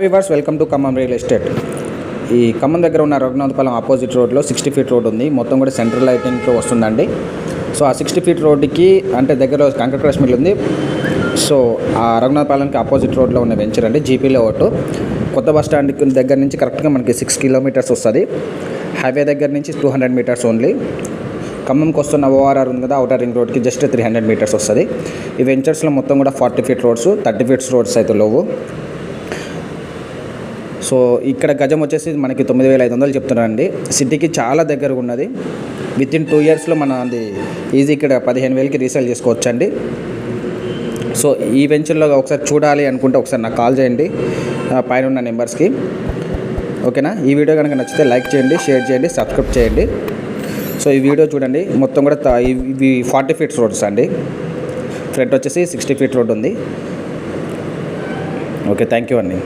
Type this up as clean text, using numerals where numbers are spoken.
Viewers, welcome to Khammam real estate. ఈ ఖమ్మం దగ్గర ఉన్న రఘునాథపాలెం ఆపోజిట్ రోడ్లో 60 ఫీట్ రోడ్ ఉంది. మొత్తం కూడా సెంట్రల్ లైటింగ్తో వస్తుందండి. సో ఆ 60 ఫీట్ రోడ్డుకి అంటే దగ్గరలో కంకర్ క్రష్ మిల్ ఉంది. సో ఆ రఘునాథపాలెంకి ఆపోజిట్ రోడ్లో ఉన్న వెంచర్ అండి, జీపీ లేఅవుట్. కొత్త బస్ స్టాండ్ దగ్గర నుంచి కరెక్ట్గా మనకి 6 కిలోమీటర్స్ వస్తుంది. హైవే దగ్గర నుంచి 200 మీటర్స్ ఓన్లీ. ఖమ్మంకి వస్తున్న ఓఆర్ఆర్ ఉంది కదా, అవుటర్ రింగ్ రోడ్కి జస్ట్ 300 మీటర్స్ వస్తుంది. ఈ వెంచర్స్లో మొత్తం కూడా 40 ఫీట్ రోడ్స్, 30 ఫీట్స్ రోడ్స్ అయితే లేవు. సో ఇక్కడ గజం వచ్చేసి మనకి 9,500 చెప్తున్నారండి. సిటీకి చాలా దగ్గరగా ఉన్నది. వితిన్ 2 ఇయర్స్లో మన అది ఈజీ ఇక్కడ 15,000కి రీసేల్ చేసుకోవచ్చండి. సో ఈ వెంచర్లో ఒకసారి చూడాలి అనుకుంటే ఒకసారి నాకు కాల్ చేయండి పైన ఉన్న నెంబర్స్కి. ఓకేనా? ఈ వీడియో కనుక నచ్చితే లైక్ చేయండి, షేర్ చేయండి, సబ్స్క్రైబ్ చేయండి. సో ఈ వీడియో చూడండి. మొత్తం కూడా ఇవి 40 ఫీట్స్ రోడ్స్ అండి. ఫ్రంట్ వచ్చేసి 60 ఫీట్ రోడ్ ఉంది. ఓకే, థ్యాంక్ యూ అండి.